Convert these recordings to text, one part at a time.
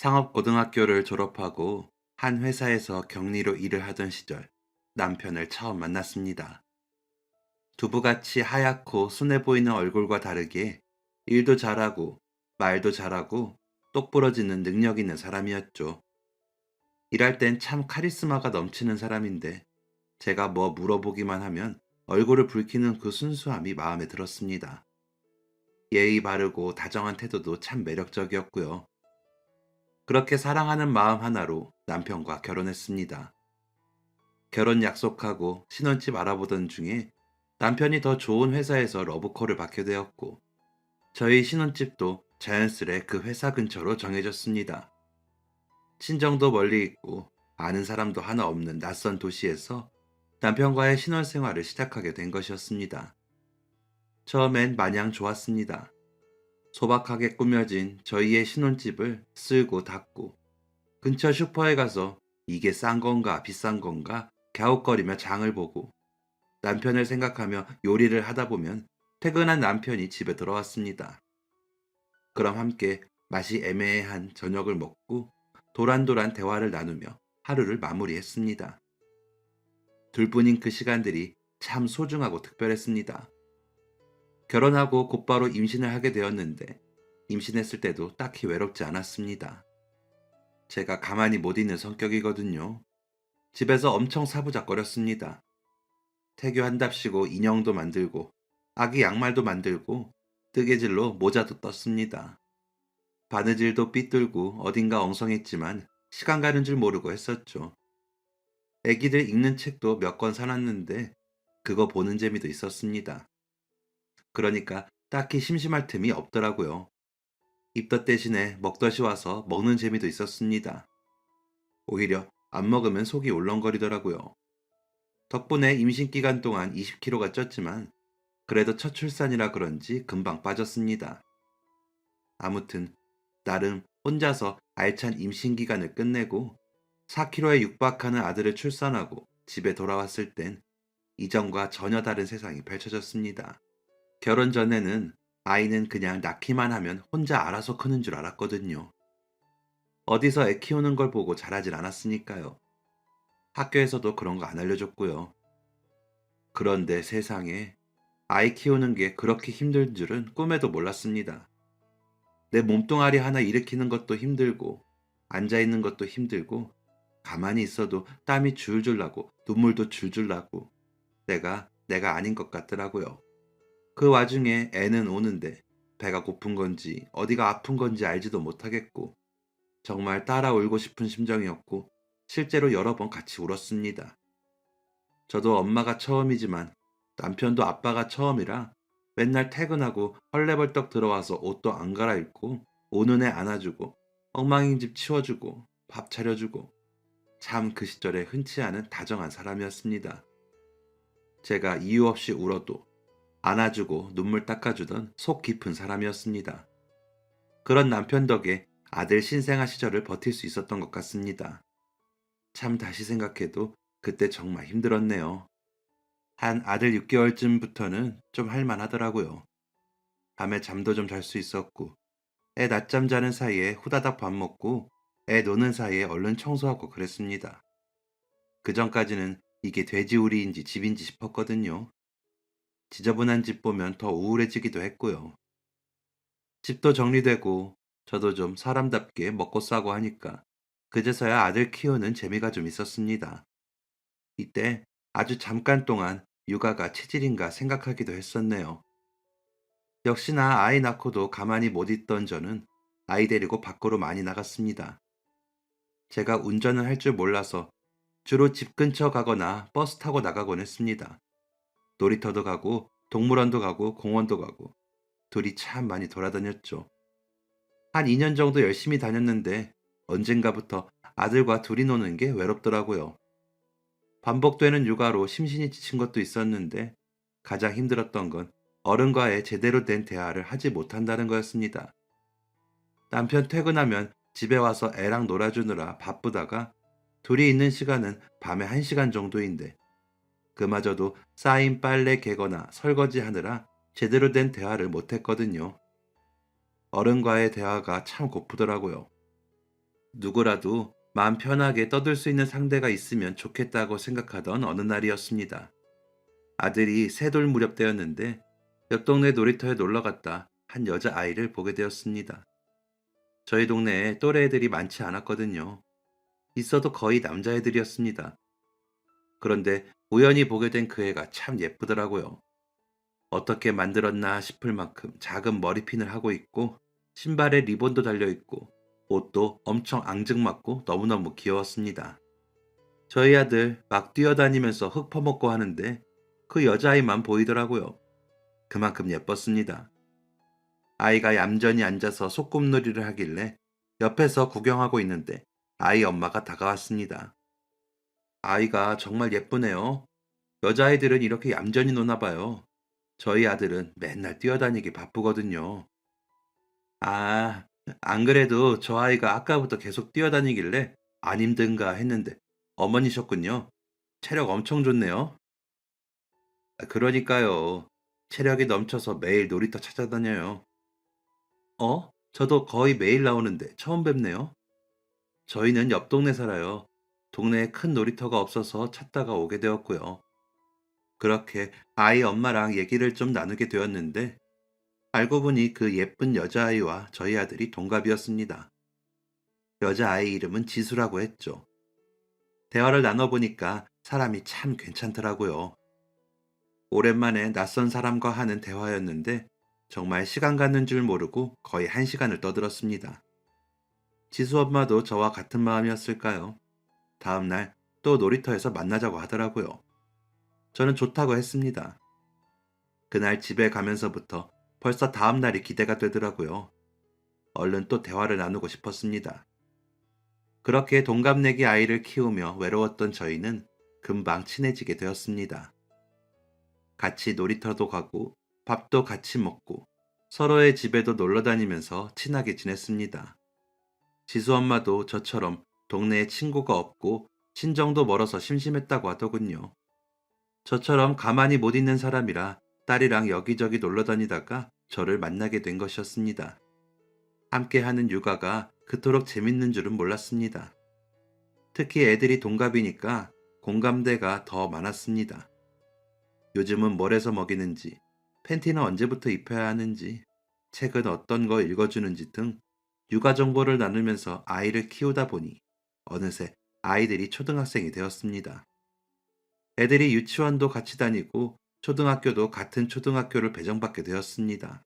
상업고등학교를 졸업하고 한 회사에서 격리로 일을 하던 시절 남편을 처음 만났습니다. 두부같이 하얗고 순해 보이는 얼굴과 다르게 일도 잘하고 말도 잘하고 똑부러지는 능력 있는 사람이었죠. 일할 땐 참 카리스마가 넘치는 사람인데 제가 뭐 물어보기만 하면 얼굴을 붉히는 그 순수함이 마음에 들었습니다. 예의 바르고 다정한 태도도 참 매력적이었고요. 그렇게 사랑하는 마음 하나로 남편과 결혼했습니다. 결혼 약속하고 신혼집 알아보던 중에 남편이 더 좋은 회사에서 러브콜을 받게 되었고, 저희 신혼집도 자연스레 그 회사 근처로 정해졌습니다. 친정도 멀리 있고 아는 사람도 하나 없는 낯선 도시에서 남편과의 신혼생활을 시작하게 된 것이었습니다. 처음엔 마냥 좋았습니다. 소박하게 꾸며진 저희의 신혼집을 쓸고 닦고 근처 슈퍼에 가서 이게 싼 건가 비싼 건가 갸웃거리며 장을 보고 남편을 생각하며 요리를 하다 보면 퇴근한 남편이 집에 들어왔습니다. 그럼 함께 맛이 애매한 저녁을 먹고 도란도란 대화를 나누며 하루를 마무리했습니다. 둘뿐인 그 시간들이 참 소중하고 특별했습니다. 결혼하고 곧바로 임신을 하게 되었는데 임신했을 때도 딱히 외롭지 않았습니다. 제가 가만히 못 있는 성격이거든요. 집에서 엄청 사부작거렸습니다. 태교한답시고 인형도 만들고 아기 양말도 만들고 뜨개질로 모자도 떴습니다. 바느질도 삐뚤고 어딘가 엉성했지만 시간 가는 줄 모르고 했었죠. 애기들 읽는 책도 몇 권 사놨는데 그거 보는 재미도 있었습니다. 그러니까 딱히 심심할 틈이 없더라고요. 입덧 대신에 먹덧이 와서 먹는 재미도 있었습니다. 오히려 안 먹으면 속이 울렁거리더라고요. 덕분에 임신 기간 동안 20kg가 쪘지만 그래도 첫 출산이라 그런지 금방 빠졌습니다. 아무튼 나름 혼자서 알찬 임신 기간을 끝내고 4kg에 육박하는 아들을 출산하고 집에 돌아왔을 땐 이전과 전혀 다른 세상이 펼쳐졌습니다. 결혼 전에는 아이는 그냥 낳기만 하면 혼자 알아서 크는 줄 알았거든요. 어디서 애 키우는 걸 보고 자라질 않았으니까요. 학교에서도 그런 거 안 알려줬고요. 그런데 세상에 아이 키우는 게 그렇게 힘든 줄은 꿈에도 몰랐습니다. 내 몸뚱아리 하나 일으키는 것도 힘들고, 앉아있는 것도 힘들고, 가만히 있어도 땀이 줄줄 나고, 눈물도 줄줄 나고, 내가 아닌 것 같더라고요. 그 와중에 애는 오는데, 배가 고픈 건지, 어디가 아픈 건지 알지도 못하겠고, 정말 따라 울고 싶은 심정이었고, 실제로 여러 번 같이 울었습니다. 저도 엄마가 처음이지만 남편도 아빠가 처음이라 맨날 퇴근하고 헐레벌떡 들어와서 옷도 안 갈아입고 오는 애 안아주고 엉망인 집 치워주고 밥 차려주고 참 그 시절에 흔치 않은 다정한 사람이었습니다. 제가 이유 없이 울어도 안아주고 눈물 닦아주던 속 깊은 사람이었습니다. 그런 남편 덕에 아들 신생아 시절을 버틸 수 있었던 것 같습니다. 참 다시 생각해도 그때 정말 힘들었네요. 한 아들 6개월쯤부터는 좀 할만하더라고요. 밤에 잠도 좀 잘 수 있었고, 애 낮잠 자는 사이에 후다닥 밥 먹고, 애 노는 사이에 얼른 청소하고 그랬습니다. 그 전까지는 이게 돼지우리인지 집인지 싶었거든요. 지저분한 집 보면 더 우울해지기도 했고요. 집도 정리되고, 저도 좀 사람답게 먹고 싸고 하니까, 그제서야 아들 키우는 재미가 좀 있었습니다. 이때 아주 잠깐 동안 육아가 체질인가 생각하기도 했었네요. 역시나 아이 낳고도 가만히 못 있던 저는 아이 데리고 밖으로 많이 나갔습니다. 제가 운전을 할 줄 몰라서 주로 집 근처 가거나 버스 타고 나가곤 했습니다. 놀이터도 가고 동물원도 가고 공원도 가고 둘이 참 많이 돌아다녔죠. 한 2년 정도 열심히 다녔는데 언젠가부터 아들과 둘이 노는 게 외롭더라고요. 반복되는 육아로 심신이 지친 것도 있었는데 가장 힘들었던 건 어른과의 제대로 된 대화를 하지 못한다는 거였습니다. 남편 퇴근하면 집에 와서 애랑 놀아주느라 바쁘다가 둘이 있는 시간은 밤에 1시간 정도인데 그마저도 쌓인 빨래 개거나 설거지 하느라 제대로 된 대화를 못했거든요. 어른과의 대화가 참 고프더라고요. 누구라도 마음 편하게 떠들 수 있는 상대가 있으면 좋겠다고 생각하던 어느 날이었습니다. 아들이 세 돌 무렵 되었는데 옆 동네 놀이터에 놀러 갔다 한 여자아이를 보게 되었습니다. 저희 동네에 또래 애들이 많지 않았거든요. 있어도 거의 남자애들이었습니다. 그런데 우연히 보게 된 그 애가 참 예쁘더라고요. 어떻게 만들었나 싶을 만큼 작은 머리핀을 하고 있고 신발에 리본도 달려 있고 옷도 엄청 앙증맞고 너무너무 귀여웠습니다. 저희 아들 막 뛰어다니면서 흙 퍼먹고 하는데 그 여자아이만 보이더라고요. 그만큼 예뻤습니다. 아이가 얌전히 앉아서 소꿉놀이를 하길래 옆에서 구경하고 있는데 아이 엄마가 다가왔습니다. 아이가 정말 예쁘네요. 여자아이들은 이렇게 얌전히 노나 봐요. 저희 아들은 맨날 뛰어다니기 바쁘거든요. 아, 안 그래도 저 아이가 아까부터 계속 뛰어다니길래 안 힘든가 했는데 어머니셨군요. 체력 엄청 좋네요. 그러니까요. 체력이 넘쳐서 매일 놀이터 찾아다녀요. 저도 거의 매일 나오는데 처음 뵙네요. 저희는 옆 동네 살아요. 동네에 큰 놀이터가 없어서 찾다가 오게 되었고요. 그렇게 아이 엄마랑 얘기를 좀 나누게 되었는데 알고 보니 그 예쁜 여자아이와 저희 아들이 동갑이었습니다. 여자아이 이름은 지수라고 했죠. 대화를 나눠보니까 사람이 참 괜찮더라고요. 오랜만에 낯선 사람과 하는 대화였는데 정말 시간 가는 줄 모르고 거의 한 시간을 떠들었습니다. 지수 엄마도 저와 같은 마음이었을까요? 다음날 또 놀이터에서 만나자고 하더라고요. 저는 좋다고 했습니다. 그날 집에 가면서부터 벌써 다음날이 기대가 되더라고요. 얼른 또 대화를 나누고 싶었습니다. 그렇게 동갑내기 아이를 키우며 외로웠던 저희는 금방 친해지게 되었습니다. 같이 놀이터도 가고 밥도 같이 먹고 서로의 집에도 놀러 다니면서 친하게 지냈습니다. 지수 엄마도 저처럼 동네에 친구가 없고 친정도 멀어서 심심했다고 하더군요. 저처럼 가만히 못 있는 사람이라 딸이랑 여기저기 놀러 다니다가 저를 만나게 된 것이었습니다. 함께하는 육아가 그토록 재밌는 줄은 몰랐습니다. 특히 애들이 동갑이니까 공감대가 더 많았습니다. 요즘은 뭘 해서 먹이는지, 팬티는 언제부터 입혀야 하는지, 책은 어떤 거 읽어주는지 등 육아 정보를 나누면서 아이를 키우다 보니 어느새 아이들이 초등학생이 되었습니다. 애들이 유치원도 같이 다니고 초등학교도 같은 초등학교를 배정받게 되었습니다.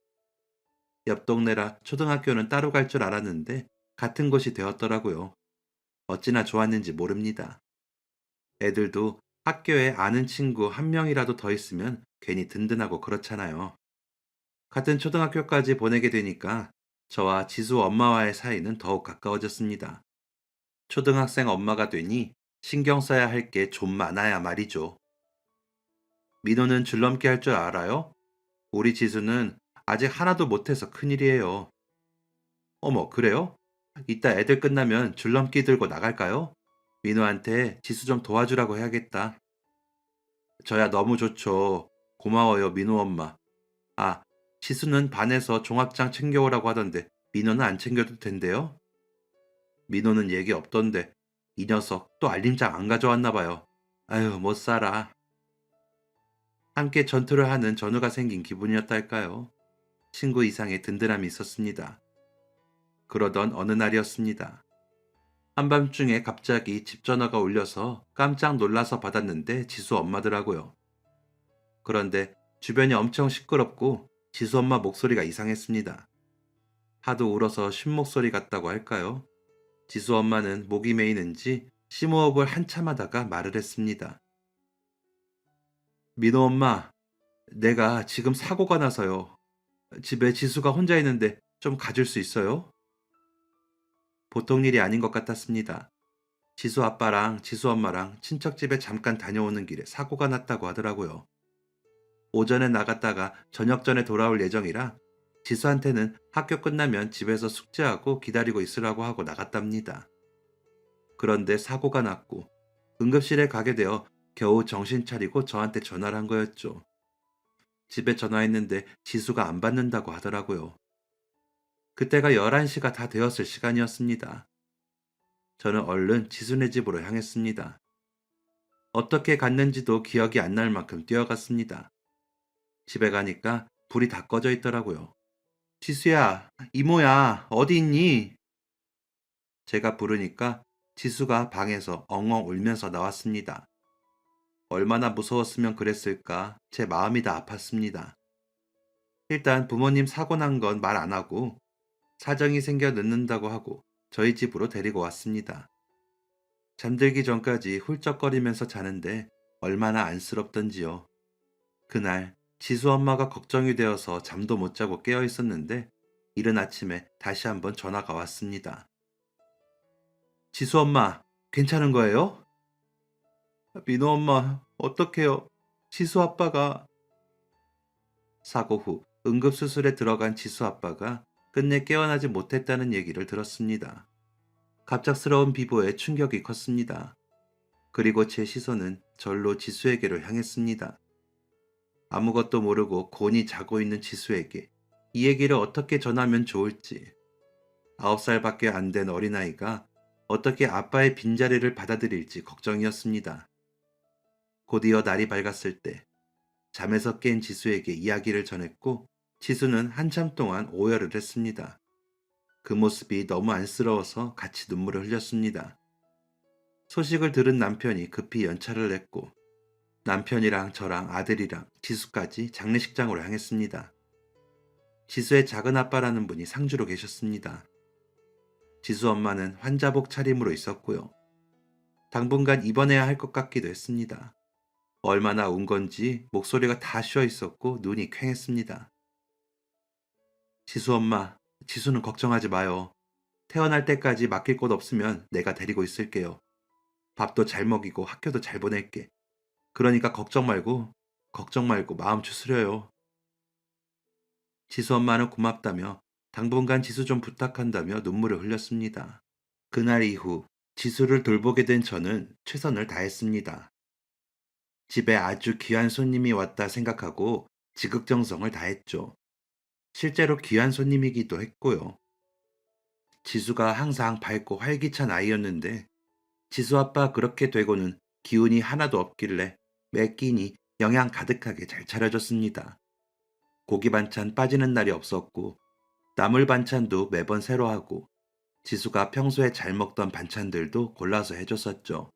옆 동네라 초등학교는 따로 갈 줄 알았는데 같은 곳이 되었더라고요. 어찌나 좋았는지 모릅니다. 애들도 학교에 아는 친구 한 명이라도 더 있으면 괜히 든든하고 그렇잖아요. 같은 초등학교까지 보내게 되니까 저와 지수 엄마와의 사이는 더욱 가까워졌습니다. 초등학생 엄마가 되니 신경 써야 할 게 좀 많아야 말이죠. 민호는 줄넘기 할 줄 알아요? 우리 지수는 아직 하나도 못해서 큰일이에요. 어머, 그래요? 이따 애들 끝나면 줄넘기 들고 나갈까요? 민호한테 지수 좀 도와주라고 해야겠다. 저야 너무 좋죠. 고마워요, 민호 엄마. 아, 지수는 반에서 종합장 챙겨오라고 하던데 민호는 안 챙겨도 된대요? 민호는 얘기 없던데 이 녀석 또 알림장 안 가져왔나 봐요. 아유, 못 살아. 함께 전투를 하는 전우가 생긴 기분이었달까요? 친구 이상의 든든함이 있었습니다. 그러던 어느 날이었습니다. 한밤중에 갑자기 집 전화가 울려서 깜짝 놀라서 받았는데 지수 엄마더라고요. 그런데 주변이 엄청 시끄럽고 지수 엄마 목소리가 이상했습니다. 하도 울어서 쉰 목소리 같다고 할까요? 지수 엄마는 목이 메이는지 심호흡을 한참 하다가 말을 했습니다. 민호 엄마, 내가 지금 사고가 나서요. 집에 지수가 혼자 있는데 좀 가줄 수 있어요? 보통 일이 아닌 것 같았습니다. 지수 아빠랑 지수 엄마랑 친척 집에 잠깐 다녀오는 길에 사고가 났다고 하더라고요. 오전에 나갔다가 저녁 전에 돌아올 예정이라 지수한테는 학교 끝나면 집에서 숙제하고 기다리고 있으라고 하고 나갔답니다. 그런데 사고가 났고 응급실에 가게 되어 겨우 정신 차리고 저한테 전화를 한 거였죠. 집에 전화했는데 지수가 안 받는다고 하더라고요. 그때가 11시가 다 되었을 시간이었습니다. 저는 얼른 지수네 집으로 향했습니다. 어떻게 갔는지도 기억이 안 날 만큼 뛰어갔습니다. 집에 가니까 불이 다 꺼져 있더라고요. 지수야, 이모야, 어디 있니? 제가 부르니까 지수가 방에서 엉엉 울면서 나왔습니다. 얼마나 무서웠으면 그랬을까 제 마음이 다 아팠습니다. 일단 부모님 사고 난 건 말 안 하고 사정이 생겨 늦는다고 하고 저희 집으로 데리고 왔습니다. 잠들기 전까지 훌쩍거리면서 자는데 얼마나 안쓰럽던지요. 그날 지수 엄마가 걱정이 되어서 잠도 못 자고 깨어 있었는데 이른 아침에 다시 한번 전화가 왔습니다. 지수 엄마, 괜찮은 거예요? 민호 엄마, 어떡해요? 지수 아빠가... 사고 후 응급수술에 들어간 지수 아빠가 끝내 깨어나지 못했다는 얘기를 들었습니다. 갑작스러운 비보에 충격이 컸습니다. 그리고 제 시선은 절로 지수에게로 향했습니다. 아무것도 모르고 곤히 자고 있는 지수에게 이 얘기를 어떻게 전하면 좋을지, 9살밖에 안 된 어린아이가 어떻게 아빠의 빈자리를 받아들일지 걱정이었습니다. 곧이어 날이 밝았을 때 잠에서 깬 지수에게 이야기를 전했고 지수는 한참 동안 오열을 했습니다. 그 모습이 너무 안쓰러워서 같이 눈물을 흘렸습니다. 소식을 들은 남편이 급히 연차를 냈고 남편이랑 저랑 아들이랑 지수까지 장례식장으로 향했습니다. 지수의 작은 아빠라는 분이 상주로 계셨습니다. 지수 엄마는 환자복 차림으로 있었고요. 당분간 입원해야 할 것 같기도 했습니다. 얼마나 운 건지 목소리가 다 쉬어 있었고 눈이 퀭했습니다. 지수 엄마, 지수는 걱정하지 마요. 태어날 때까지 맡길 곳 없으면 내가 데리고 있을게요. 밥도 잘 먹이고 학교도 잘 보낼게. 그러니까 걱정 말고 마음 추스려요. 지수 엄마는 고맙다며 당분간 지수 좀 부탁한다며 눈물을 흘렸습니다. 그날 이후 지수를 돌보게 된 저는 최선을 다했습니다. 집에 아주 귀한 손님이 왔다 생각하고 지극정성을 다했죠. 실제로 귀한 손님이기도 했고요. 지수가 항상 밝고 활기찬 아이였는데 지수 아빠 그렇게 되고는 기운이 하나도 없길래 매 끼니 영양 가득하게 잘 차려줬습니다. 고기 반찬 빠지는 날이 없었고 나물 반찬도 매번 새로 하고 지수가 평소에 잘 먹던 반찬들도 골라서 해줬었죠.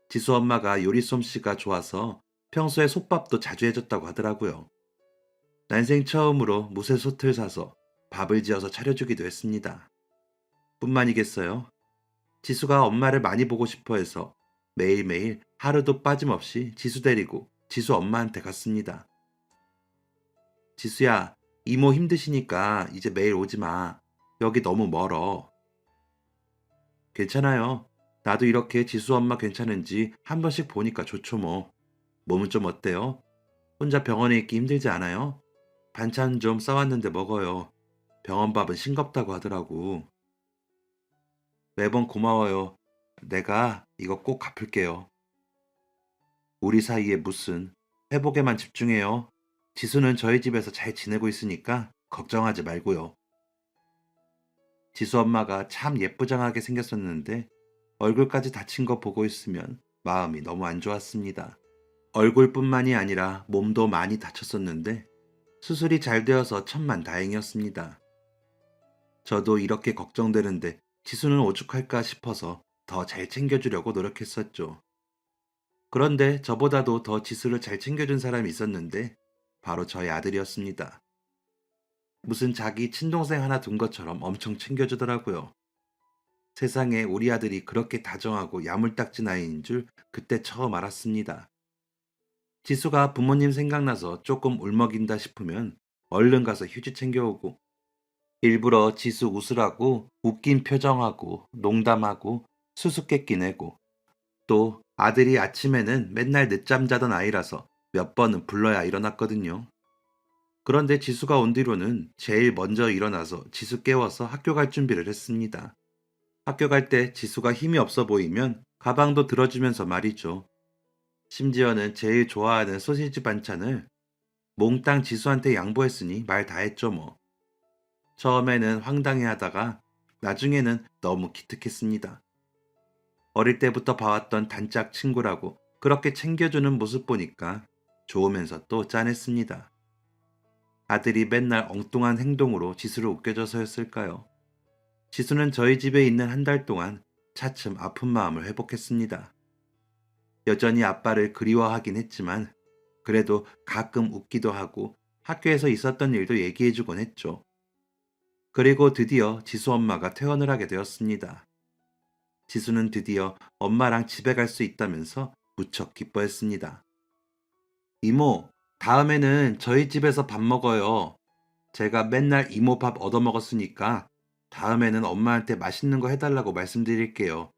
지수 엄마가 요리 솜씨가 좋아서 평소에 솥밥도 자주 해줬다고 하더라고요. 난생 처음으로 무쇠솥을 사서 밥을 지어서 차려주기도 했습니다. 뿐만이겠어요. 지수가 엄마를 많이 보고 싶어 해서 매일매일 하루도 빠짐없이 지수 데리고 지수 엄마한테 갔습니다. 지수야, 이모 힘드시니까 이제 매일 오지 마. 여기 너무 멀어. 괜찮아요. 나도 이렇게 지수 엄마 괜찮은지 한 번씩 보니까 좋죠 뭐. 몸은 좀 어때요? 혼자 병원에 있기 힘들지 않아요? 반찬 좀 싸왔는데 먹어요. 병원 밥은 싱겁다고 하더라고. 매번 고마워요. 내가 이거 꼭 갚을게요. 우리 사이에 무슨 회복에만 집중해요. 지수는 저희 집에서 잘 지내고 있으니까 걱정하지 말고요. 지수 엄마가 참 예쁘장하게 생겼었는데 얼굴까지 다친 거 보고 있으면 마음이 너무 안 좋았습니다. 얼굴뿐만이 아니라 몸도 많이 다쳤었는데 수술이 잘 되어서 천만 다행이었습니다. 저도 이렇게 걱정되는데 지수는 오죽할까 싶어서 더 잘 챙겨주려고 노력했었죠. 그런데 저보다도 더 지수를 잘 챙겨준 사람이 있었는데 바로 저희 아들이었습니다. 무슨 자기 친동생 하나 둔 것처럼 엄청 챙겨주더라고요. 세상에 우리 아들이 그렇게 다정하고 야물딱진 아이인 줄 그때 처음 알았습니다. 지수가 부모님 생각나서 조금 울먹인다 싶으면 얼른 가서 휴지 챙겨오고 일부러 지수 웃으라고 웃긴 표정하고 농담하고 수수께끼 내고 또 아들이 아침에는 맨날 늦잠 자던 아이라서 몇 번은 불러야 일어났거든요. 그런데 지수가 온 뒤로는 제일 먼저 일어나서 지수 깨워서 학교 갈 준비를 했습니다. 학교 갈 때 지수가 힘이 없어 보이면 가방도 들어주면서 말이죠. 심지어는 제일 좋아하는 소시지 반찬을 몽땅 지수한테 양보했으니 말 다 했죠 뭐. 처음에는 황당해 하다가 나중에는 너무 기특했습니다. 어릴 때부터 봐왔던 단짝 친구라고 그렇게 챙겨주는 모습 보니까 좋으면서 또 짠했습니다. 아들이 맨날 엉뚱한 행동으로 지수를 웃겨줘서였을까요? 지수는 저희 집에 있는 한 달 동안 차츰 아픈 마음을 회복했습니다. 여전히 아빠를 그리워하긴 했지만 그래도 가끔 웃기도 하고 학교에서 있었던 일도 얘기해주곤 했죠. 그리고 드디어 지수 엄마가 퇴원을 하게 되었습니다. 지수는 드디어 엄마랑 집에 갈 수 있다면서 무척 기뻐했습니다. 이모, 다음에는 저희 집에서 밥 먹어요. 제가 맨날 이모 밥 얻어먹었으니까 다음에는 엄마한테 맛있는 거 해달라고 말씀드릴게요.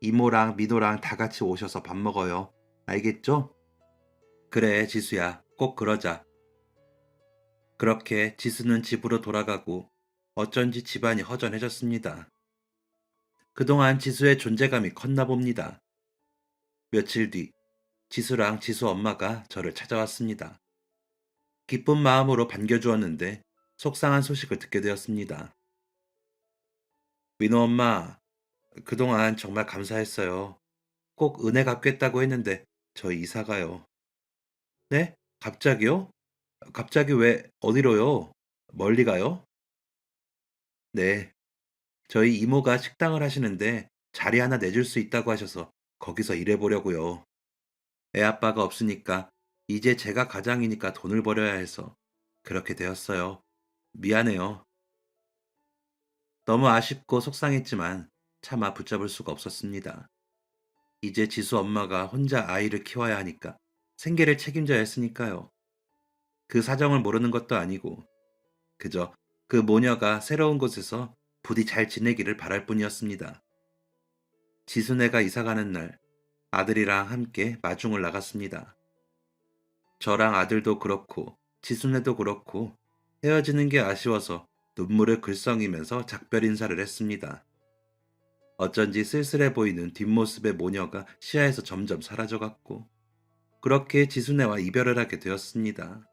이모랑 민호랑 다 같이 오셔서 밥 먹어요. 알겠죠? 그래, 지수야. 꼭 그러자. 그렇게 지수는 집으로 돌아가고 어쩐지 집안이 허전해졌습니다. 그동안 지수의 존재감이 컸나 봅니다. 며칠 뒤, 지수랑 지수 엄마가 저를 찾아왔습니다. 기쁜 마음으로 반겨주었는데 속상한 소식을 듣게 되었습니다. 민호 엄마, 그동안 정말 감사했어요. 꼭 은혜 갚겠다고 했는데 저희 이사 가요. 네? 갑자기요? 갑자기 왜 어디로요? 멀리 가요? 네. 저희 이모가 식당을 하시는데 자리 하나 내줄 수 있다고 하셔서 거기서 일해보려고요. 애 아빠가 없으니까 이제 제가 가장이니까 돈을 벌여야 해서 그렇게 되었어요. 미안해요. 너무 아쉽고 속상했지만 차마 붙잡을 수가 없었습니다. 이제 지수 엄마가 혼자 아이를 키워야 하니까 생계를 책임져야 했으니까요. 그 사정을 모르는 것도 아니고 그저 그 모녀가 새로운 곳에서 부디 잘 지내기를 바랄 뿐이었습니다. 지순애가 이사가는 날 아들이랑 함께 마중을 나갔습니다. 저랑 아들도 그렇고 지순애도 그렇고 헤어지는 게 아쉬워서 눈물을 글썽이면서 작별 인사를 했습니다. 어쩐지 쓸쓸해 보이는 뒷모습의 모녀가 시야에서 점점 사라져갔고 그렇게 지순애와 이별을 하게 되었습니다.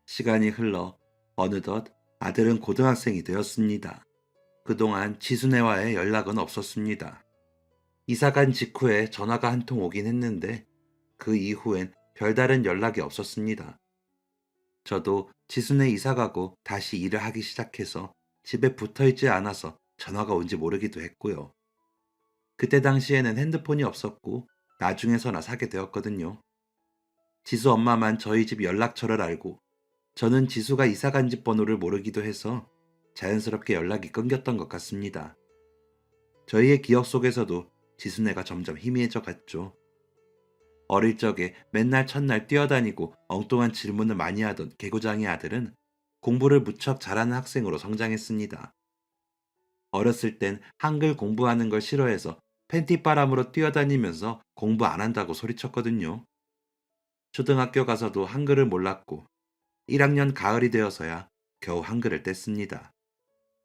시간이 흘러 어느덧 아들은 고등학생이 되었습니다. 그동안 지순애와의 연락은 없었습니다. 이사간 직후에 전화가 한 통 오긴 했는데 그 이후엔 별다른 연락이 없었습니다. 저도 지순애 이사가고 다시 일을 하기 시작해서 집에 붙어있지 않아서 전화가 온지 모르기도 했고요. 그때 당시에는 핸드폰이 없었고 나중에서나 사게 되었거든요. 지수 엄마만 저희 집 연락처를 알고 저는 지수가 이사간 집 번호를 모르기도 해서 자연스럽게 연락이 끊겼던 것 같습니다. 저희의 기억 속에서도 지순애가 점점 희미해져 갔죠. 어릴 적에 맨날 첫날 뛰어다니고 엉뚱한 질문을 많이 하던 개구장이 아들은 공부를 무척 잘하는 학생으로 성장했습니다. 어렸을 땐 한글 공부하는 걸 싫어해서 팬티바람으로 뛰어다니면서 공부 안 한다고 소리쳤거든요. 초등학교 가서도 한글을 몰랐고 1학년 가을이 되어서야 겨우 한글을 뗐습니다.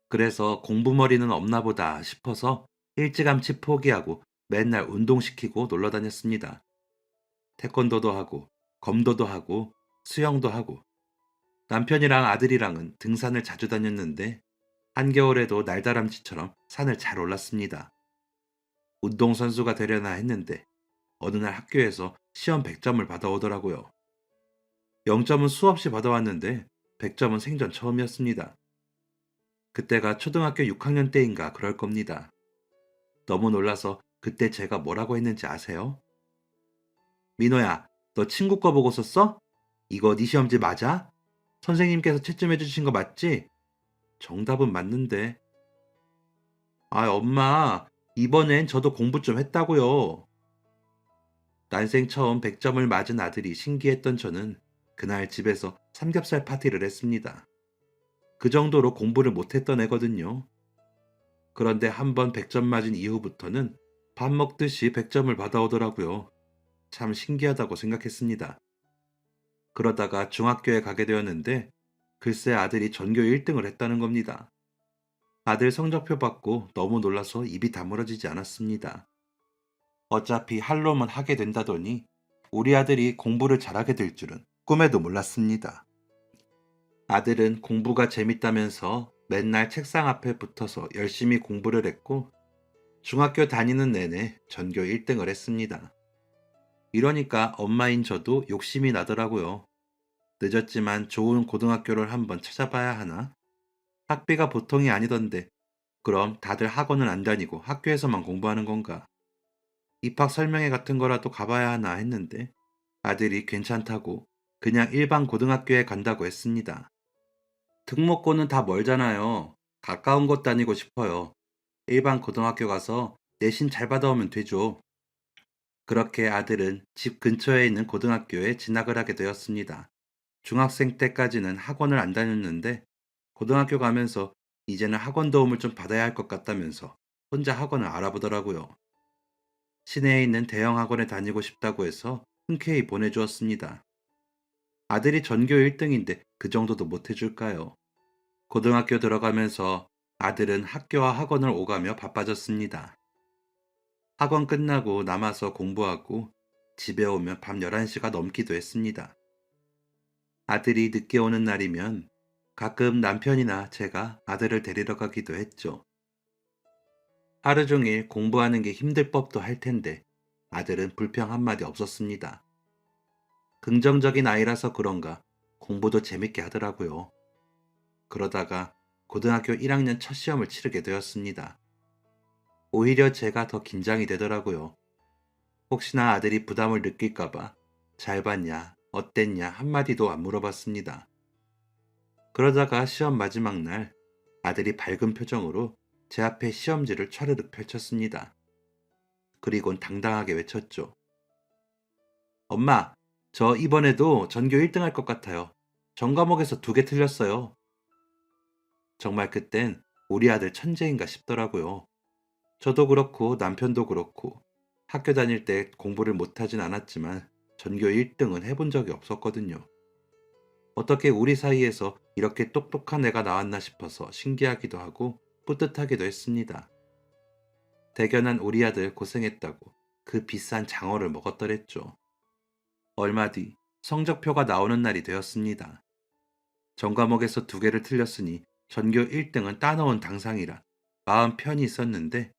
그래서 공부머리는 없나 보다 싶어서 일찌감치 포기하고 맨날 운동시키고 놀러 다녔습니다. 태권도도 하고 검도도 하고 수영도 하고 남편이랑 아들이랑은 등산을 자주 다녔는데 한겨울에도 날다람쥐처럼 산을 잘 올랐습니다. 운동선수가 되려나 했는데 어느 날 학교에서 시험 100점을 받아오더라고요. 0점은 수없이 받아왔는데 100점은 생전 처음이었습니다. 그때가 초등학교 6학년 때인가 그럴 겁니다. 너무 놀라서 그때 제가 뭐라고 했는지 아세요? 민호야, 너 친구 거 보고 썼어? 이거 네 시험지 맞아? 선생님께서 채점해 주신 거 맞지? 정답은 맞는데. 아, 엄마, 이번엔 저도 공부 좀 했다고요. 난생 처음 100점을 맞은 아들이 신기했던 저는 그날 집에서 삼겹살 파티를 했습니다. 그 정도로 공부를 못했던 애거든요. 그런데 한 번 100점 맞은 이후부터는 밥 먹듯이 100점을 받아오더라고요. 참 신기하다고 생각했습니다. 그러다가 중학교에 가게 되었는데 글쎄 아들이 전교 1등을 했다는 겁니다. 아들 성적표 받고 너무 놀라서 입이 다물어지지 않았습니다. 어차피 할 놈은 하게 된다더니 우리 아들이 공부를 잘하게 될 줄은 꿈에도 몰랐습니다. 아들은 공부가 재밌다면서 맨날 책상 앞에 붙어서 열심히 공부를 했고 중학교 다니는 내내 전교 1등을 했습니다. 이러니까 엄마인 저도 욕심이 나더라고요. 늦었지만 좋은 고등학교를 한번 찾아봐야 하나? 학비가 보통이 아니던데, 그럼 다들 학원은 안 다니고 학교에서만 공부하는 건가? 입학 설명회 같은 거라도 가봐야 하나 했는데, 아들이 괜찮다고 그냥 일반 고등학교에 간다고 했습니다. 등록고는 다 멀잖아요. 가까운 곳 다니고 싶어요. 일반 고등학교 가서 내신 잘 받아오면 되죠. 그렇게 아들은 집 근처에 있는 고등학교에 진학을 하게 되었습니다. 중학생 때까지는 학원을 안 다녔는데 고등학교 가면서 이제는 학원 도움을 좀 받아야 할 것 같다면서 혼자 학원을 알아보더라고요. 시내에 있는 대형 학원에 다니고 싶다고 해서 흔쾌히 보내주었습니다. 아들이 전교 1등인데 그 정도도 못 해줄까요? 고등학교 들어가면서 아들은 학교와 학원을 오가며 바빠졌습니다. 학원 끝나고 남아서 공부하고 집에 오면 밤 11시가 넘기도 했습니다. 아들이 늦게 오는 날이면 가끔 남편이나 제가 아들을 데리러 가기도 했죠. 하루 종일 공부하는 게 힘들 법도 할 텐데 아들은 불평 한마디 없었습니다. 긍정적인 아이라서 그런가 공부도 재밌게 하더라고요. 그러다가 고등학교 1학년 첫 시험을 치르게 되었습니다. 오히려 제가 더 긴장이 되더라고요. 혹시나 아들이 부담을 느낄까봐 잘 봤냐, 어땠냐 한마디도 안 물어봤습니다. 그러다가 시험 마지막 날 아들이 밝은 표정으로 제 앞에 시험지를 차르륵 펼쳤습니다. 그리곤 당당하게 외쳤죠. 엄마, 저 이번에도 전교 1등 할 것 같아요. 전 과목에서 2개 틀렸어요. 정말 그땐 우리 아들 천재인가 싶더라고요. 저도 그렇고 남편도 그렇고 학교 다닐 때 공부를 못하진 않았지만 전교 1등은 해본 적이 없었거든요. 어떻게 우리 사이에서 이렇게 똑똑한 애가 나왔나 싶어서 신기하기도 하고 뿌듯하기도 했습니다. 대견한 우리 아들 고생했다고 그 비싼 장어를 먹었더랬죠. 얼마 뒤 성적표가 나오는 날이 되었습니다. 전 과목에서 2개를 틀렸으니 전교 1등은 따놓은 당상이라 마음 편히 있었는데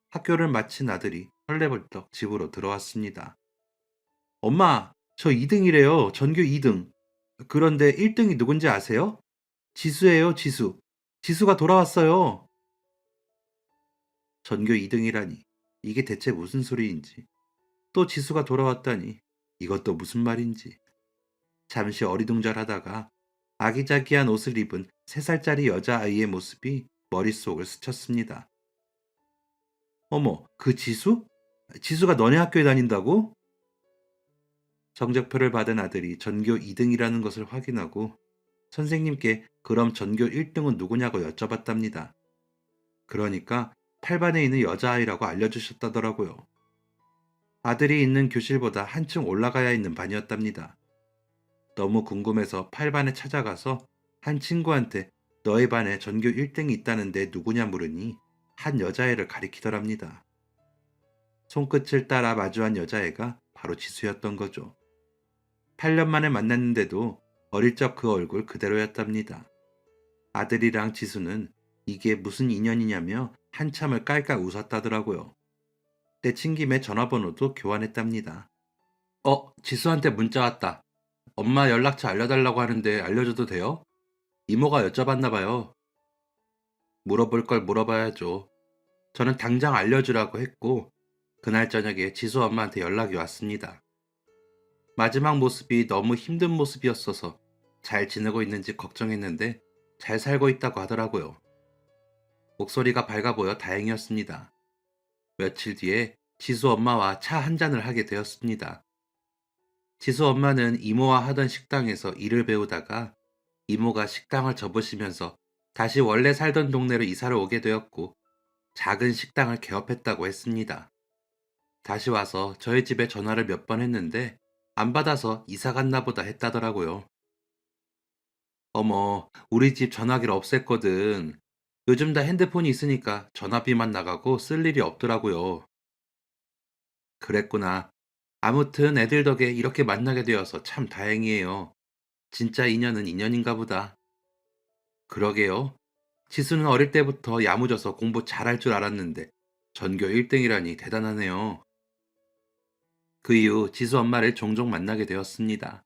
학교를 마친 아들이 헐레벌떡 집으로 들어왔습니다. 엄마, 저 2등이래요. 전교 2등. 그런데 1등이 누군지 아세요? 지수예요, 지수. 지수가 돌아왔어요. 전교 2등이라니. 이게 대체 무슨 소리인지. 또 지수가 돌아왔다니. 이것도 무슨 말인지. 잠시 어리둥절하다가 아기자기한 옷을 입은 3살짜리 여자아이의 모습이 머릿속을 스쳤습니다. 어머, 그 지수? 지수가 너네 학교에 다닌다고? 성적표를 받은 아들이 전교 2등이라는 것을 확인하고 선생님께 그럼 전교 1등은 누구냐고 여쭤봤답니다. 그러니까 8반에 있는 여자아이라고 알려주셨다더라고요. 아들이 있는 교실보다 한층 올라가야 있는 반이었답니다. 너무 궁금해서 8반에 찾아가서 한 친구한테 너희 반에 전교 1등이 있다는데 누구냐 물으니 한 여자애를 가리키더랍니다. 손끝을 따라 마주한 여자애가 바로 지수였던 거죠. 8년 만에 만났는데도 어릴 적 그 얼굴 그대로였답니다. 아들이랑 지수는 이게 무슨 인연이냐며 한참을 깔깔 웃었다더라고요. 내친 김에 전화번호도 교환했답니다. 지수한테 문자 왔다. 엄마 연락처 알려달라고 하는데 알려줘도 돼요? 이모가 여쭤봤나 봐요. 물어볼 걸 물어봐야죠. 저는 당장 알려주라고 했고 그날 저녁에 지수 엄마한테 연락이 왔습니다. 마지막 모습이 너무 힘든 모습이었어서 잘 지내고 있는지 걱정했는데 잘 살고 있다고 하더라고요. 목소리가 밝아 보여 다행이었습니다. 며칠 뒤에 지수 엄마와 차 한 잔을 하게 되었습니다. 지수 엄마는 이모와 하던 식당에서 일을 배우다가 이모가 식당을 접으시면서 다시 원래 살던 동네로 이사를 오게 되었고 작은 식당을 개업했다고 했습니다. 다시 와서 저희 집에 전화를 몇 번 했는데 안 받아서 이사 갔나 보다 했다더라고요. 어머, 우리 집 전화기를 없앴거든. 요즘 다 핸드폰이 있으니까 전화비만 나가고 쓸 일이 없더라고요. 그랬구나. 아무튼 애들 덕에 이렇게 만나게 되어서 참 다행이에요. 진짜 인연은 인연인가 보다. 그러게요. 지수는 어릴 때부터 야무져서 공부 잘할 줄 알았는데 전교 1등이라니 대단하네요. 그 이후 지수 엄마를 종종 만나게 되었습니다.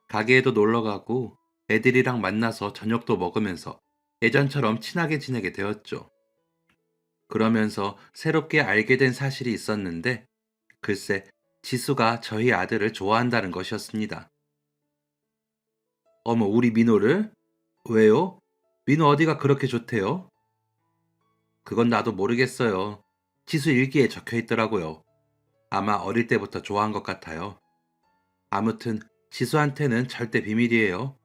가게에도 놀러 가고 애들이랑 만나서 저녁도 먹으면서 예전처럼 친하게 지내게 되었죠. 그러면서 새롭게 알게 된 사실이 있었는데, 글쎄, 지수가 저희 아들을 좋아한다는 것이었습니다. 어머, 우리 민호를? 왜요? 민호 어디가 그렇게 좋대요? 그건 나도 모르겠어요. 지수 일기에 적혀 있더라고요. 아마 어릴 때부터 좋아한 것 같아요. 아무튼 지수한테는 절대 비밀이에요.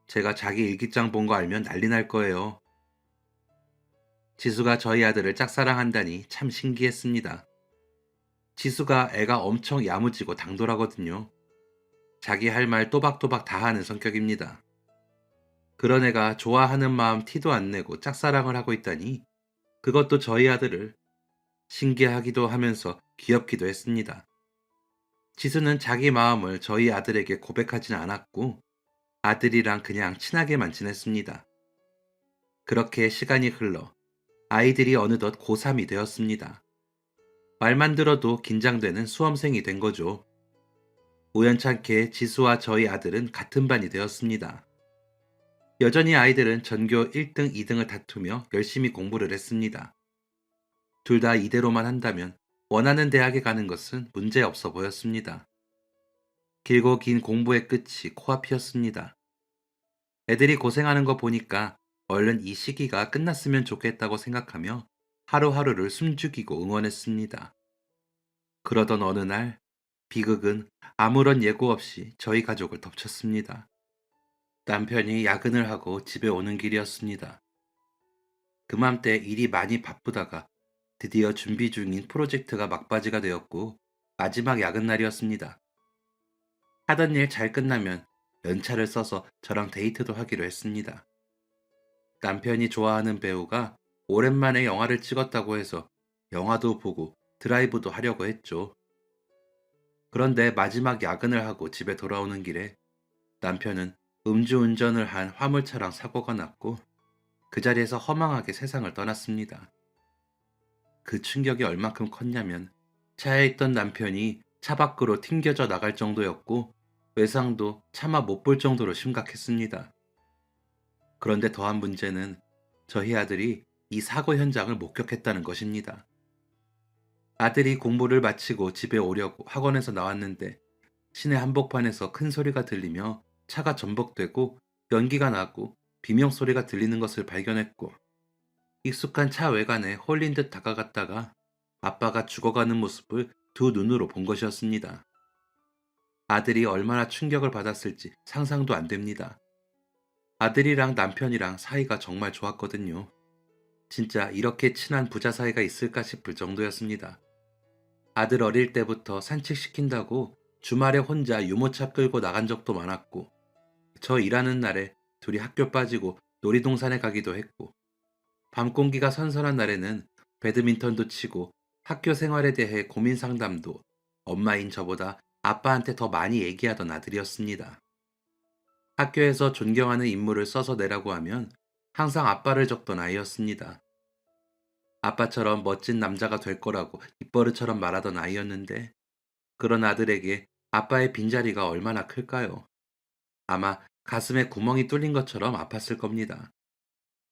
제가 자기 일기장 본 거 알면 난리 날 거예요. 지수가 저희 아들을 짝사랑한다니 참 신기했습니다. 지수가 애가 엄청 야무지고 당돌하거든요. 자기 할 말 또박또박 다 하는 성격입니다. 그런 애가 좋아하는 마음 티도 안 내고 짝사랑을 하고 있다니, 그것도 저희 아들을 신기하기도 하면서 귀엽기도 했습니다. 지수는 자기 마음을 저희 아들에게 고백하진 않았고, 아들이랑 그냥 친하게만 지냈습니다. 그렇게 시간이 흘러 아이들이 어느덧 고3이 되었습니다. 말만 들어도 긴장되는 수험생이 된 거죠. 우연찮게 지수와 저희 아들은 같은 반이 되었습니다. 여전히 아이들은 전교 1등, 2등을 다투며 열심히 공부를 했습니다. 둘 다 이대로만 한다면 원하는 대학에 가는 것은 문제 없어 보였습니다. 길고 긴 공부의 끝이 코앞이었습니다. 애들이 고생하는 거 보니까 얼른 이 시기가 끝났으면 좋겠다고 생각하며 하루하루를 숨죽이고 응원했습니다. 그러던 어느 날, 비극은 아무런 예고 없이 저희 가족을 덮쳤습니다. 남편이 야근을 하고 집에 오는 길이었습니다. 그맘때 일이 많이 바쁘다가 드디어 준비 중인 프로젝트가 막바지가 되었고 마지막 야근 날이었습니다. 하던 일 잘 끝나면 연차를 써서 저랑 데이트도 하기로 했습니다. 남편이 좋아하는 배우가 오랜만에 영화를 찍었다고 해서 영화도 보고 드라이브도 하려고 했죠. 그런데 마지막 야근을 하고 집에 돌아오는 길에 남편은 음주운전을 한 화물차랑 사고가 났고 그 자리에서 허망하게 세상을 떠났습니다. 그 충격이 얼만큼 컸냐면 차에 있던 남편이 차 밖으로 튕겨져 나갈 정도였고 외상도 차마 못 볼 정도로 심각했습니다. 그런데 더한 문제는 저희 아들이 이 사고 현장을 목격했다는 것입니다. 아들이 공부를 마치고 집에 오려고 학원에서 나왔는데 시내 한복판에서 큰 소리가 들리며 차가 전복되고 연기가 나고 비명소리가 들리는 것을 발견했고 익숙한 차 외관에 홀린 듯 다가갔다가 아빠가 죽어가는 모습을 두 눈으로 본 것이었습니다. 아들이 얼마나 충격을 받았을지 상상도 안 됩니다. 아들이랑 남편이랑 사이가 정말 좋았거든요. 진짜 이렇게 친한 부자 사이가 있을까 싶을 정도였습니다. 아들 어릴 때부터 산책시킨다고 주말에 혼자 유모차 끌고 나간 적도 많았고, 저 일하는 날에 둘이 학교 빠지고 놀이동산에 가기도 했고, 밤 공기가 선선한 날에는 배드민턴도 치고 학교 생활에 대해 고민 상담도 엄마인 저보다 아빠한테 더 많이 얘기하던 아들이었습니다. 학교에서 존경하는 인물을 써서 내라고 하면 항상 아빠를 적던 아이였습니다. 아빠처럼 멋진 남자가 될 거라고 입버릇처럼 말하던 아이였는데 그런 아들에게 아빠의 빈자리가 얼마나 클까요? 아마 가슴에 구멍이 뚫린 것처럼 아팠을 겁니다.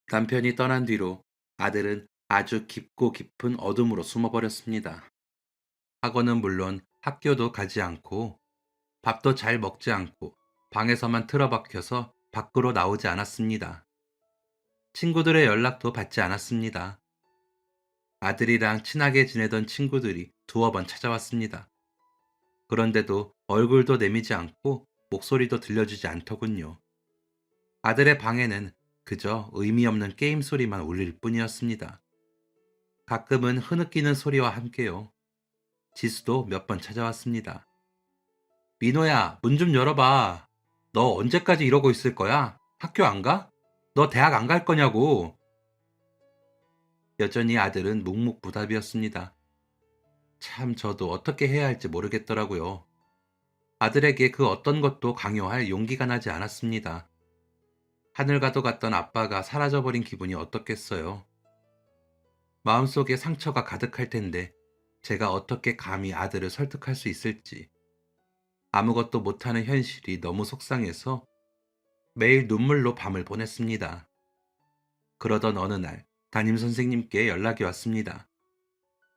남편이 떠난 뒤로 아들은 아주 깊고 깊은 어둠으로 숨어버렸습니다. 학원은 물론 학교도 가지 않고 밥도 잘 먹지 않고 방에서만 틀어박혀서 밖으로 나오지 않았습니다. 친구들의 연락도 받지 않았습니다. 아들이랑 친하게 지내던 친구들이 두어 번 찾아왔습니다. 그런데도 얼굴도 내미지 않고 목소리도 들려주지 않더군요. 아들의 방에는 그저 의미 없는 게임 소리만 울릴 뿐이었습니다. 가끔은 흐느끼는 소리와 함께요. 지수도 몇 번 찾아왔습니다. 민호야, 문 좀 열어봐. 너 언제까지 이러고 있을 거야? 학교 안 가? 너 대학 안 갈 거냐고. 여전히 아들은 묵묵부답이었습니다. 참 저도 어떻게 해야 할지 모르겠더라고요. 아들에게 그 어떤 것도 강요할 용기가 나지 않았습니다. 하늘과도 같던 아빠가 사라져버린 기분이 어떻겠어요. 마음속에 상처가 가득할 텐데 제가 어떻게 감히 아들을 설득할 수 있을지, 아무것도 못하는 현실이 너무 속상해서 매일 눈물로 밤을 보냈습니다. 그러던 어느 날 담임 선생님께 연락이 왔습니다.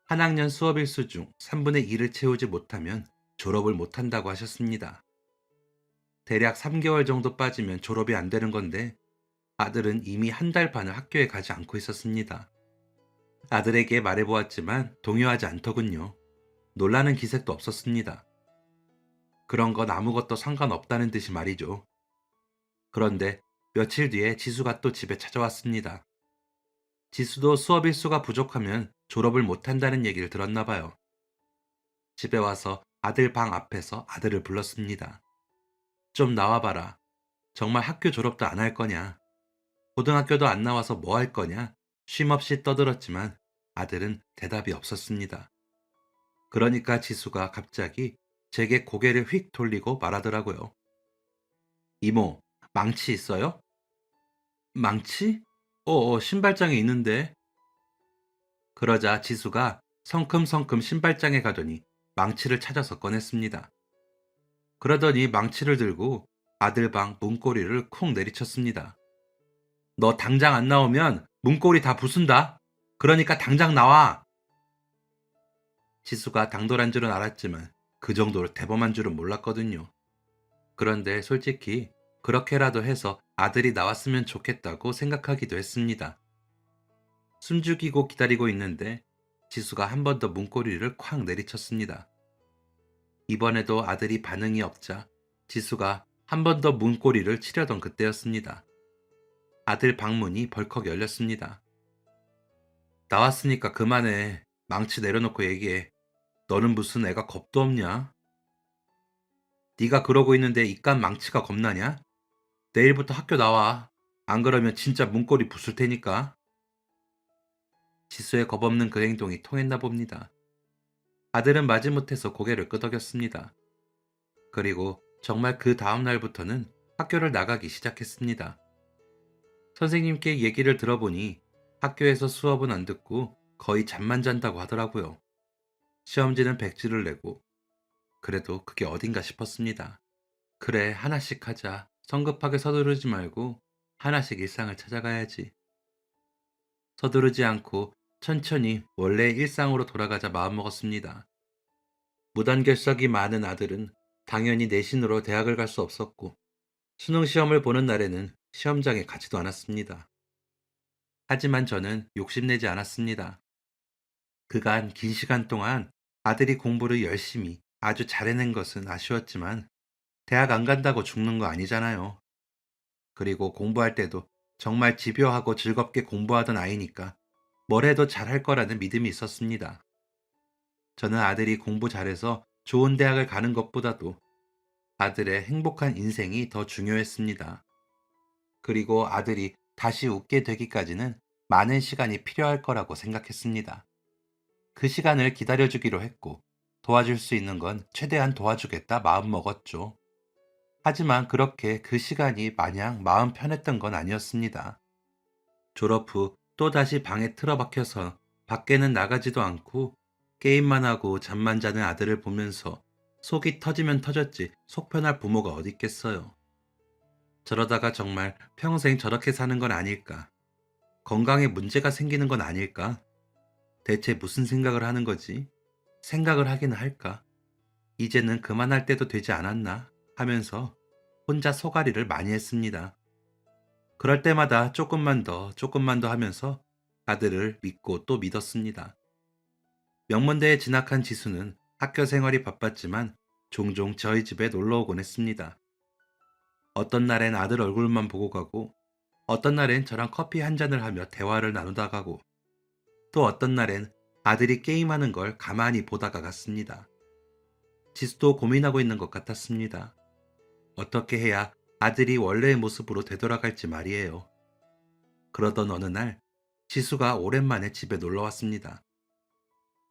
한 학년 수업 일수 중 3분의 2를 채우지 못하면 졸업을 못한다고 하셨습니다. 대략 3개월 정도 빠지면 졸업이 안 되는 건데 아들은 이미 한 달 반을 학교에 가지 않고 있었습니다. 아들에게 말해보았지만 동요하지 않더군요. 놀라는 기색도 없었습니다. 그런 건 아무것도 상관없다는 듯이 말이죠. 그런데 며칠 뒤에 지수가 또 집에 찾아왔습니다. 지수도 수업 일수가 부족하면 졸업을 못한다는 얘기를 들었나 봐요. 집에 와서 아들 방 앞에서 아들을 불렀습니다. 좀 나와봐라. 정말 학교 졸업도 안 할 거냐? 고등학교도 안 나와서 뭐 할 거냐? 쉼없이 떠들었지만 아들은 대답이 없었습니다. 그러니까 지수가 갑자기 제게 고개를 휙 돌리고 말하더라고요. 이모, 망치 있어요? 망치? 신발장에 있는데. 그러자 지수가 성큼성큼 신발장에 가더니 망치를 찾아서 꺼냈습니다. 그러더니 망치를 들고 아들 방 문고리를 쿵 내리쳤습니다. 너 당장 안 나오면 문고리 다 부순다. 그러니까 당장 나와. 지수가 당돌한 줄은 알았지만 그 정도로 대범한 줄은 몰랐거든요. 그런데 솔직히 그렇게라도 해서 아들이 나왔으면 좋겠다고 생각하기도 했습니다. 숨죽이고 기다리고 있는데 지수가 한 번 더 문고리를 쾅 내리쳤습니다. 이번에도 아들이 반응이 없자 지수가 한 번 더 문고리를 치려던 그때였습니다. 아들 방문이 벌컥 열렸습니다. 나왔으니까 그만해. 망치 내려놓고 얘기해. 너는 무슨 애가 겁도 없냐? 네가 그러고 있는데 이깟 망치가 겁나냐? 내일부터 학교 나와. 안 그러면 진짜 문고리 부술 테니까. 지수의 겁없는 그 행동이 통했나 봅니다. 아들은 마지못해서 고개를 끄덕였습니다. 그리고 정말 그 다음 날부터는 학교를 나가기 시작했습니다. 선생님께 얘기를 들어보니 학교에서 수업은 안 듣고 거의 잠만 잔다고 하더라고요. 시험지는 백지를 내고 그래도 그게 어딘가 싶었습니다. 그래, 하나씩 하자. 성급하게 서두르지 말고 하나씩 일상을 찾아가야지. 서두르지 않고 천천히 원래의 일상으로 돌아가자 마음먹었습니다. 무단결석이 많은 아들은 당연히 내신으로 대학을 갈 수 없었고 수능 시험을 보는 날에는 시험장에 가지도 않았습니다. 하지만 저는 욕심내지 않았습니다. 그간 긴 시간 동안 아들이 공부를 열심히 아주 잘해낸 것은 아쉬웠지만 대학 안 간다고 죽는 거 아니잖아요. 그리고 공부할 때도 정말 집요하고 즐겁게 공부하던 아이니까 뭘 해도 잘할 거라는 믿음이 있었습니다. 저는 아들이 공부 잘해서 좋은 대학을 가는 것보다도 아들의 행복한 인생이 더 중요했습니다. 그리고 아들이 다시 웃게 되기까지는 많은 시간이 필요할 거라고 생각했습니다. 그 시간을 기다려주기로 했고 도와줄 수 있는 건 최대한 도와주겠다 마음먹었죠. 하지만 그렇게 그 시간이 마냥 마음 편했던 건 아니었습니다. 졸업 후 또다시 방에 틀어박혀서 밖에는 나가지도 않고 게임만 하고 잠만 자는 아들을 보면서 속이 터지면 터졌지 속 편할 부모가 어디 있겠어요. 저러다가 정말 평생 저렇게 사는 건 아닐까? 건강에 문제가 생기는 건 아닐까? 대체 무슨 생각을 하는 거지? 생각을 하긴 할까? 이제는 그만할 때도 되지 않았나? 하면서 혼자 소가리를 많이 했습니다. 그럴 때마다 조금만 더 하면서 아들을 믿고 또 믿었습니다. 명문대에 진학한 지수는 학교 생활이 바빴지만 종종 저희 집에 놀러 오곤 했습니다. 어떤 날엔 아들 얼굴만 보고 가고, 어떤 날엔 저랑 커피 한 잔을 하며 대화를 나누다 가고, 또 어떤 날엔 아들이 게임하는 걸 가만히 보다가 갔습니다. 지수도 고민하고 있는 것 같았습니다. 어떻게 해야 아들이 원래의 모습으로 되돌아갈지 말이에요. 그러던 어느 날 지수가 오랜만에 집에 놀러 왔습니다.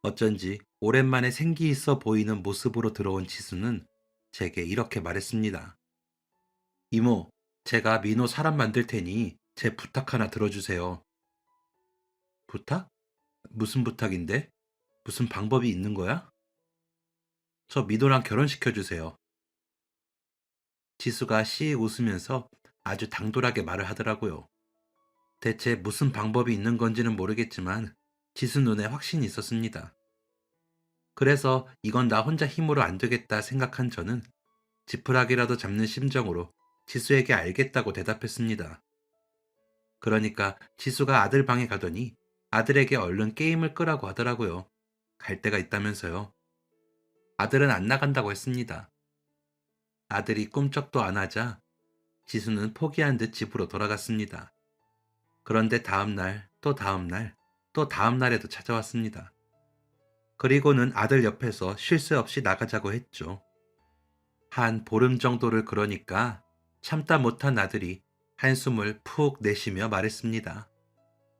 어쩐지 오랜만에 생기 있어 보이는 모습으로 들어온 지수는 제게 이렇게 말했습니다. 이모, 제가 민호 사람 만들 테니 제 부탁 하나 들어주세요. 부탁? 무슨 부탁인데? 무슨 방법이 있는 거야? 저 민호랑 결혼시켜 주세요. 지수가 씩 웃으면서 아주 당돌하게 말을 하더라고요. 대체 무슨 방법이 있는 건지는 모르겠지만 지수 눈에 확신이 있었습니다. 그래서 이건 나 혼자 힘으로 안 되겠다 생각한 저는 지푸라기라도 잡는 심정으로 지수에게 알겠다고 대답했습니다. 그러니까 지수가 아들 방에 가더니 아들에게 얼른 게임을 끄라고 하더라고요. 갈 데가 있다면서요. 아들은 안 나간다고 했습니다. 아들이 꿈쩍도 안 하자 지수는 포기한 듯 집으로 돌아갔습니다. 그런데 다음 날, 또 다음 날, 또 다음 날에도 찾아왔습니다. 그리고는 아들 옆에서 쉴 새 없이 나가자고 했죠. 한 보름 정도를 그러니까 참다 못한 아들이 한숨을 푹 내쉬며 말했습니다.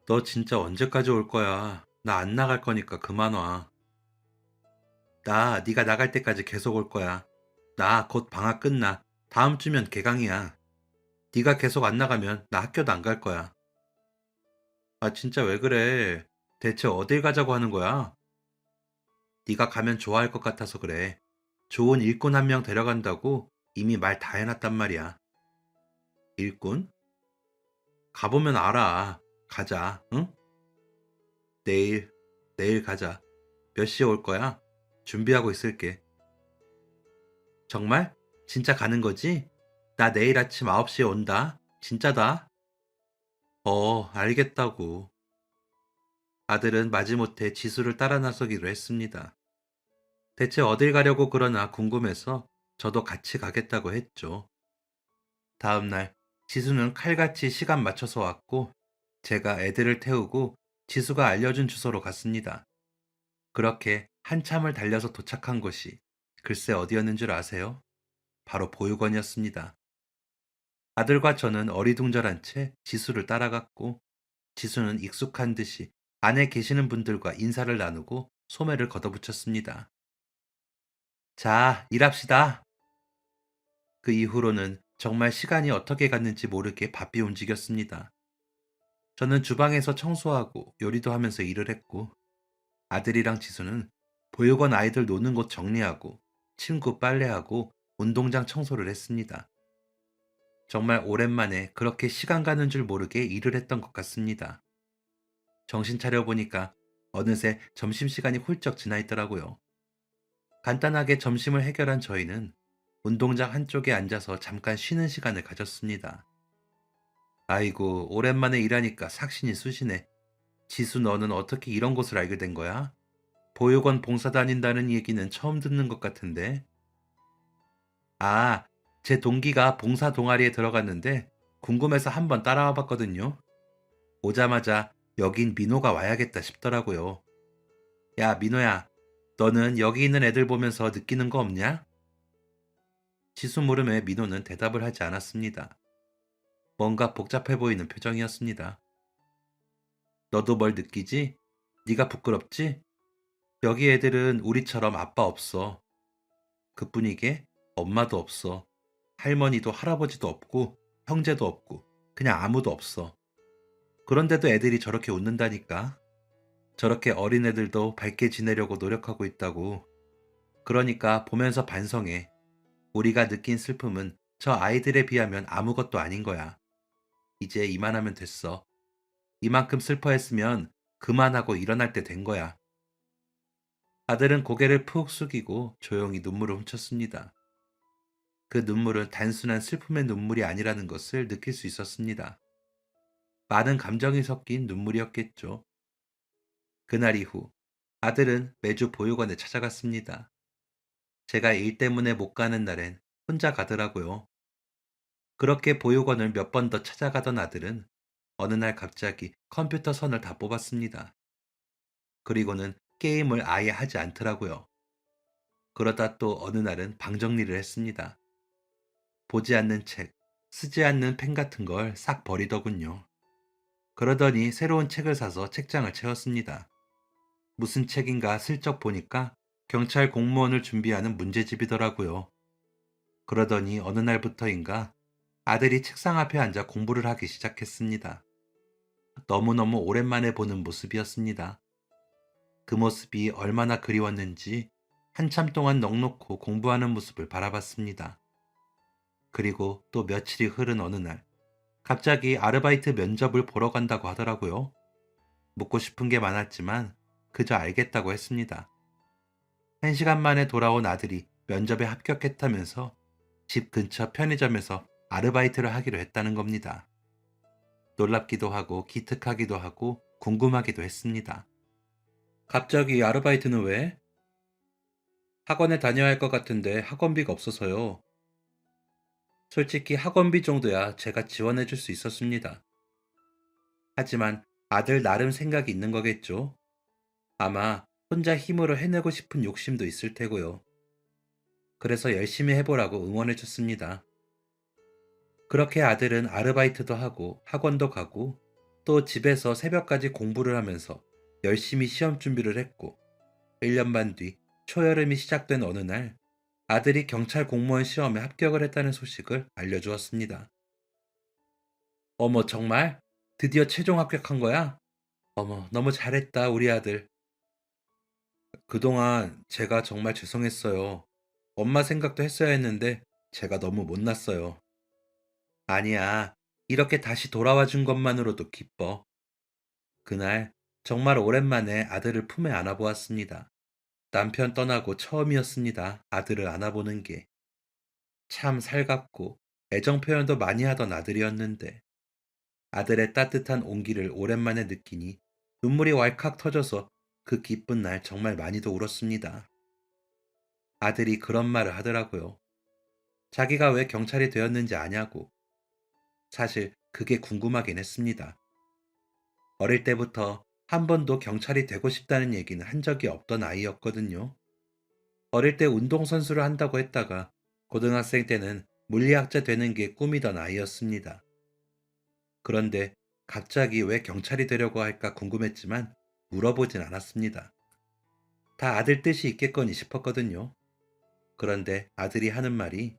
너 진짜 언제까지 올 거야? 나 안 나갈 거니까 그만 와. 나 네가 나갈 때까지 계속 올 거야. 나 곧 방학 끝나. 다음 주면 개강이야. 네가 계속 안 나가면 나 학교도 안 갈 거야. 아 진짜 왜 그래? 대체 어딜 가자고 하는 거야? 네가 가면 좋아할 것 같아서 그래. 좋은 일꾼 한 명 데려간다고 이미 말 다 해놨단 말이야. 일꾼? 가보면 알아. 가자, 응? 내일, 내일 가자. 몇 시에 올 거야? 준비하고 있을게. 정말? 진짜 가는 거지? 나 내일 아침 9시에 온다. 진짜다. 알겠다고. 아들은 마지못해 지수를 따라 나서기로 했습니다. 대체 어딜 가려고 그러나 궁금해서 저도 같이 가겠다고 했죠. 다음 날 지수는 칼같이 시간 맞춰서 왔고 제가 애들을 태우고 지수가 알려준 주소로 갔습니다. 그렇게 한참을 달려서 도착한 곳이 글쎄 어디였는 줄 아세요? 바로 보육원이었습니다. 아들과 저는 어리둥절한 채 지수를 따라갔고 지수는 익숙한 듯이 안에 계시는 분들과 인사를 나누고 소매를 걷어붙였습니다. 자, 일합시다. 그 이후로는 정말 시간이 어떻게 갔는지 모르게 바삐 움직였습니다. 저는 주방에서 청소하고 요리도 하면서 일을 했고 아들이랑 지수는 보육원 아이들 노는 곳 정리하고 친구 빨래하고 운동장 청소를 했습니다. 정말 오랜만에 그렇게 시간 가는 줄 모르게 일을 했던 것 같습니다. 정신 차려보니까 어느새 점심시간이 훌쩍 지나 있더라고요. 간단하게 점심을 해결한 저희는 운동장 한쪽에 앉아서 잠깐 쉬는 시간을 가졌습니다. 아이고, 오랜만에 일하니까 삭신이 쑤시네. 지수 너는 어떻게 이런 곳을 알게 된 거야? 보육원 봉사 다닌다는 얘기는 처음 듣는 것 같은데. 아, 제 동기가 봉사 동아리에 들어갔는데 궁금해서 한번 따라와 봤거든요. 오자마자 여긴 민호가 와야겠다 싶더라고요. 야, 민호야, 너는 여기 있는 애들 보면서 느끼는 거 없냐? 지수 물음에 민호는 대답을 하지 않았습니다. 뭔가 복잡해 보이는 표정이었습니다. 너도 뭘 느끼지? 네가 부끄럽지? 여기 애들은 우리처럼 아빠 없어. 그뿐이게 엄마도 없어. 할머니도 할아버지도 없고 형제도 없고 그냥 아무도 없어. 그런데도 애들이 저렇게 웃는다니까. 저렇게 어린애들도 밝게 지내려고 노력하고 있다고. 그러니까 보면서 반성해. 우리가 느낀 슬픔은 저 아이들에 비하면 아무것도 아닌 거야. 이제 이만하면 됐어. 이만큼 슬퍼했으면 그만하고 일어날 때 된 거야. 아들은 고개를 푹 숙이고 조용히 눈물을 훔쳤습니다. 그 눈물은 단순한 슬픔의 눈물이 아니라는 것을 느낄 수 있었습니다. 많은 감정이 섞인 눈물이었겠죠. 그날 이후 아들은 매주 보육원에 찾아갔습니다. 제가 일 때문에 못 가는 날엔 혼자 가더라고요. 그렇게 보육원을 몇 번 더 찾아가던 아들은 어느 날 갑자기 컴퓨터 선을 다 뽑았습니다. 그리고는 게임을 아예 하지 않더라고요. 그러다 또 어느 날은 방 정리를 했습니다. 보지 않는 책, 쓰지 않는 펜 같은 걸 싹 버리더군요. 그러더니 새로운 책을 사서 책장을 채웠습니다. 무슨 책인가 슬쩍 보니까 경찰 공무원을 준비하는 문제집이더라고요. 그러더니 어느 날부터인가 아들이 책상 앞에 앉아 공부를 하기 시작했습니다. 너무너무 오랜만에 보는 모습이었습니다. 그 모습이 얼마나 그리웠는지 한참 동안 넋놓고 공부하는 모습을 바라봤습니다. 그리고 또 며칠이 흐른 어느 날, 갑자기 아르바이트 면접을 보러 간다고 하더라고요. 묻고 싶은 게 많았지만 그저 알겠다고 했습니다. 1시간 만에 돌아온 아들이 면접에 합격했다면서 집 근처 편의점에서 아르바이트를 하기로 했다는 겁니다. 놀랍기도 하고 기특하기도 하고 궁금하기도 했습니다. 갑자기 아르바이트는 왜? 학원에 다녀야 할 것 같은데 학원비가 없어서요. 솔직히 학원비 정도야 제가 지원해 줄 수 있었습니다. 하지만 아들 나름 생각이 있는 거겠죠. 아마 혼자 힘으로 해내고 싶은 욕심도 있을 테고요. 그래서 열심히 해보라고 응원해 줬습니다. 그렇게 아들은 아르바이트도 하고 학원도 가고 또 집에서 새벽까지 공부를 하면서 열심히 시험 준비를 했고 1년 반 뒤 초여름이 시작된 어느 날 아들이 경찰 공무원 시험에 합격을 했다는 소식을 알려주었습니다. 어머, 정말? 드디어 최종 합격한 거야? 어머, 너무 잘했다, 우리 아들. 그동안 제가 정말 죄송했어요. 엄마 생각도 했어야 했는데 제가 너무 못났어요. 아니야. 이렇게 다시 돌아와 준 것만으로도 기뻐. 그날 정말 오랜만에 아들을 품에 안아보았습니다. 남편 떠나고 처음이었습니다. 아들을 안아보는 게. 참 살갑고 애정 표현도 많이 하던 아들이었는데 아들의 따뜻한 온기를 오랜만에 느끼니 눈물이 왈칵 터져서 그 기쁜 날 정말 많이도 울었습니다. 아들이 그런 말을 하더라고요. 자기가 왜 경찰이 되었는지 아냐고. 사실 그게 궁금하긴 했습니다. 어릴 때부터 한 번도 경찰이 되고 싶다는 얘기는 한 적이 없던 아이였거든요. 어릴 때 운동선수를 한다고 했다가 고등학생 때는 물리학자 되는 게 꿈이던 아이였습니다. 그런데 갑자기 왜 경찰이 되려고 할까 궁금했지만 물어보진 않았습니다. 다 아들 뜻이 있겠거니 싶었거든요. 그런데 아들이 하는 말이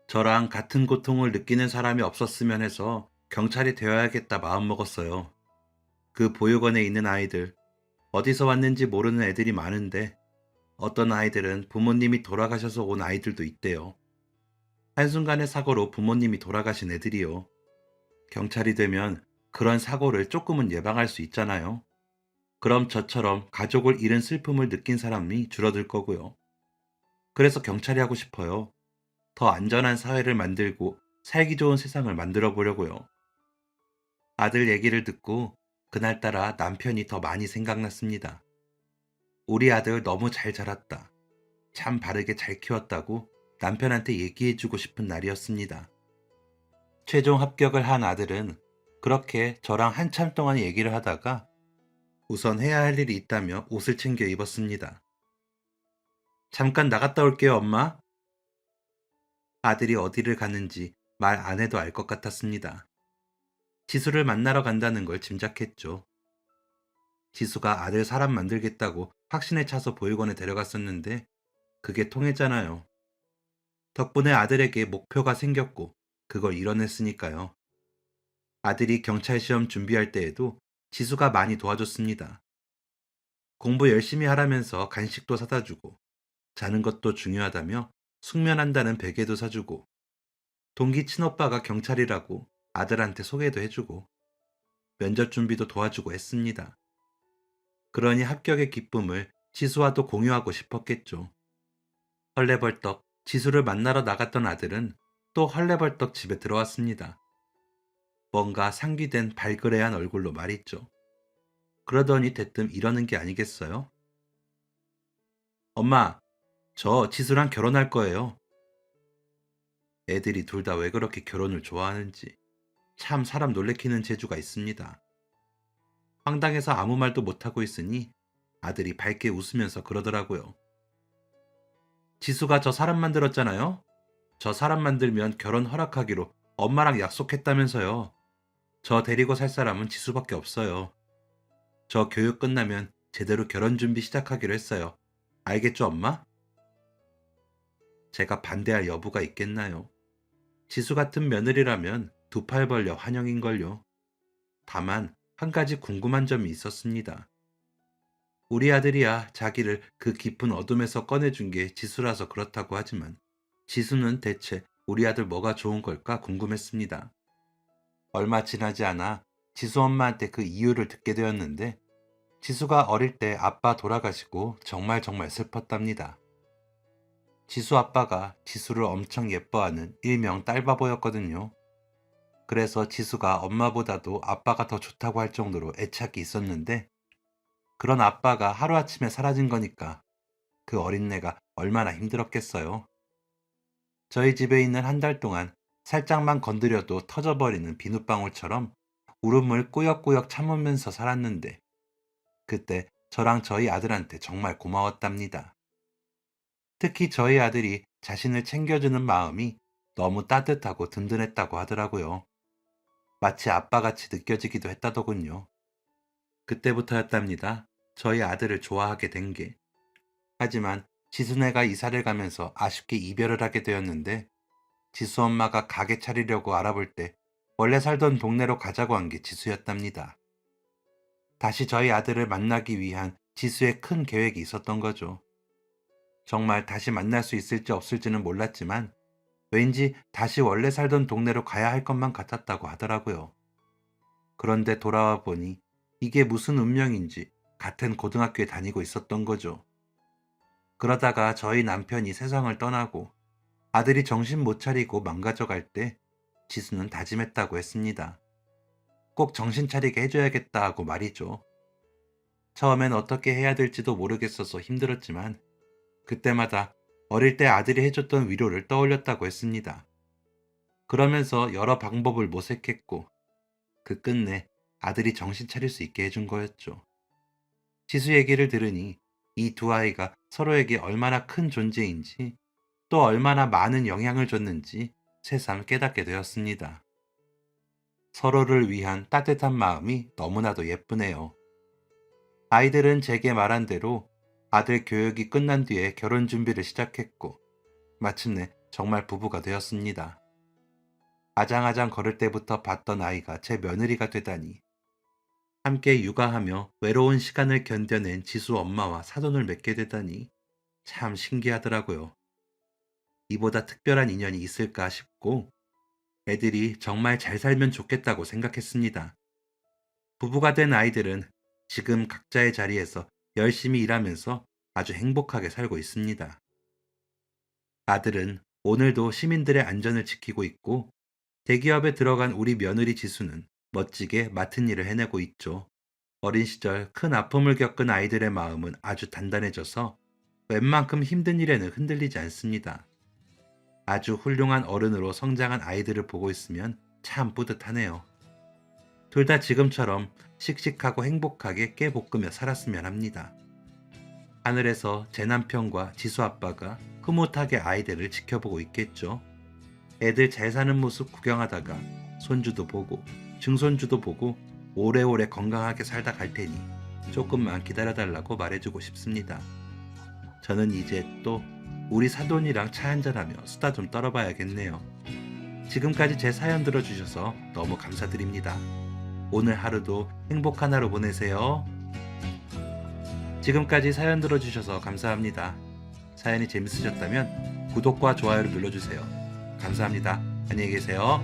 저랑 같은 고통을 느끼는 사람이 없었으면 해서 경찰이 되어야겠다 마음먹었어요. 그 보육원에 있는 아이들, 어디서 왔는지 모르는 애들이 많은데 어떤 아이들은 부모님이 돌아가셔서 온 아이들도 있대요. 한순간의 사고로 부모님이 돌아가신 애들이요. 경찰이 되면 그런 사고를 조금은 예방할 수 있잖아요. 그럼 저처럼 가족을 잃은 슬픔을 느낀 사람이 줄어들 거고요. 그래서 경찰이 하고 싶어요. 더 안전한 사회를 만들고 살기 좋은 세상을 만들어 보려고요. 아들 얘기를 듣고 그날따라 남편이 더 많이 생각났습니다. 우리 아들 너무 잘 자랐다. 참 바르게 잘 키웠다고 남편한테 얘기해주고 싶은 날이었습니다. 최종 합격을 한 아들은 그렇게 저랑 한참 동안 얘기를 하다가 우선 해야 할 일이 있다며 옷을 챙겨 입었습니다. 잠깐 나갔다 올게요, 엄마. 아들이 어디를 갔는지 말 안 해도 알 것 같았습니다. 지수를 만나러 간다는 걸 짐작했죠. 지수가 아들 사람 만들겠다고 확신에 차서 보육원에 데려갔었는데 그게 통했잖아요. 덕분에 아들에게 목표가 생겼고 그걸 이뤄냈으니까요. 아들이 경찰 시험 준비할 때에도 지수가 많이 도와줬습니다. 공부 열심히 하라면서 간식도 사다 주고 자는 것도 중요하다며 숙면한다는 베개도 사주고 동기 친오빠가 경찰이라고 아들한테 소개도 해주고 면접 준비도 도와주고 했습니다. 그러니 합격의 기쁨을 지수와도 공유하고 싶었겠죠. 헐레벌떡 지수를 만나러 나갔던 아들은 또 헐레벌떡 집에 들어왔습니다. 뭔가 상기된 발그레한 얼굴로 말이죠. 그러더니 대뜸 이러는 게 아니겠어요? 엄마, 저 지수랑 결혼할 거예요. 애들이 둘 다 왜 그렇게 결혼을 좋아하는지 참 사람 놀래키는 재주가 있습니다. 황당해서 아무 말도 못하고 있으니 아들이 밝게 웃으면서 그러더라고요. 지수가 저 사람 만들었잖아요? 저 사람 만들면 결혼 허락하기로 엄마랑 약속했다면서요. 저 데리고 살 사람은 지수밖에 없어요. 저 교육 끝나면 제대로 결혼 준비 시작하기로 했어요. 알겠죠, 엄마? 제가 반대할 여부가 있겠나요? 지수 같은 며느리라면 두 팔 벌려 환영인걸요. 다만 한 가지 궁금한 점이 있었습니다. 우리 아들이야 자기를 그 깊은 어둠에서 꺼내준 게 지수라서 그렇다고 하지만 지수는 대체 우리 아들 뭐가 좋은 걸까 궁금했습니다. 얼마 지나지 않아 지수 엄마한테 그 이유를 듣게 되었는데 지수가 어릴 때 아빠 돌아가시고 정말 정말 슬펐답니다. 지수 아빠가 지수를 엄청 예뻐하는 일명 딸바보였거든요. 그래서 지수가 엄마보다도 아빠가 더 좋다고 할 정도로 애착이 있었는데 그런 아빠가 하루아침에 사라진 거니까 그 어린애가 얼마나 힘들었겠어요. 저희 집에 있는 한 달 동안 살짝만 건드려도 터져버리는 비눗방울처럼 울음을 꾸역꾸역 참으면서 살았는데 그때 저랑 저희 아들한테 정말 고마웠답니다. 특히 저희 아들이 자신을 챙겨주는 마음이 너무 따뜻하고 든든했다고 하더라고요. 마치 아빠같이 느껴지기도 했다더군요. 그때부터였답니다. 저희 아들을 좋아하게 된 게. 하지만 지수네가 이사를 가면서 아쉽게 이별을 하게 되었는데 지수 엄마가 가게 차리려고 알아볼 때 원래 살던 동네로 가자고 한 게 지수였답니다. 다시 저희 아들을 만나기 위한 지수의 큰 계획이 있었던 거죠. 정말 다시 만날 수 있을지 없을지는 몰랐지만 왠지 다시 원래 살던 동네로 가야 할 것만 같았다고 하더라고요. 그런데 돌아와 보니 이게 무슨 운명인지 같은 고등학교에 다니고 있었던 거죠. 그러다가 저희 남편이 세상을 떠나고 아들이 정신 못 차리고 망가져갈 때 지수는 다짐했다고 했습니다. 꼭 정신 차리게 해줘야겠다 하고 말이죠. 처음엔 어떻게 해야 될지도 모르겠어서 힘들었지만 그때마다 어릴 때 아들이 해줬던 위로를 떠올렸다고 했습니다. 그러면서 여러 방법을 모색했고 그 끝내 아들이 정신 차릴 수 있게 해준 거였죠. 지수 얘기를 들으니 이 두 아이가 서로에게 얼마나 큰 존재인지 또 얼마나 많은 영향을 줬는지 새삼 깨닫게 되었습니다. 서로를 위한 따뜻한 마음이 너무나도 예쁘네요. 아이들은 제게 말한 대로 아들 교육이 끝난 뒤에 결혼 준비를 시작했고 마침내 정말 부부가 되었습니다. 아장아장 걸을 때부터 봤던 아이가 제 며느리가 되다니 함께 육아하며 외로운 시간을 견뎌낸 지수 엄마와 사돈을 맺게 되다니 참 신기하더라고요. 이보다 특별한 인연이 있을까 싶고 애들이 정말 잘 살면 좋겠다고 생각했습니다. 부부가 된 아이들은 지금 각자의 자리에서 열심히 일하면서 아주 행복하게 살고 있습니다. 아들은 오늘도 시민들의 안전을 지키고 있고 대기업에 들어간 우리 며느리 지수는 멋지게 맡은 일을 해내고 있죠. 어린 시절 큰 아픔을 겪은 아이들의 마음은 아주 단단해져서 웬만큼 힘든 일에는 흔들리지 않습니다. 아주 훌륭한 어른으로 성장한 아이들을 보고 있으면 참 뿌듯하네요. 둘 다 지금처럼 씩씩하고 행복하게 깨볶으며 살았으면 합니다. 하늘에서 제 남편과 지수 아빠가 흐뭇하게 아이들을 지켜보고 있겠죠. 애들 잘 사는 모습 구경하다가 손주도 보고 증손주도 보고 오래오래 건강하게 살다 갈 테니 조금만 기다려달라고 말해주고 싶습니다. 저는 이제 또 우리 사돈이랑 차 한잔하며 수다 좀 떨어봐야겠네요. 지금까지 제 사연 들어주셔서 너무 감사드립니다. 오늘 하루도 행복한 하루 보내세요. 지금까지 사연 들어주셔서 감사합니다. 사연이 재밌으셨다면 구독과 좋아요를 눌러주세요. 감사합니다. 안녕히 계세요.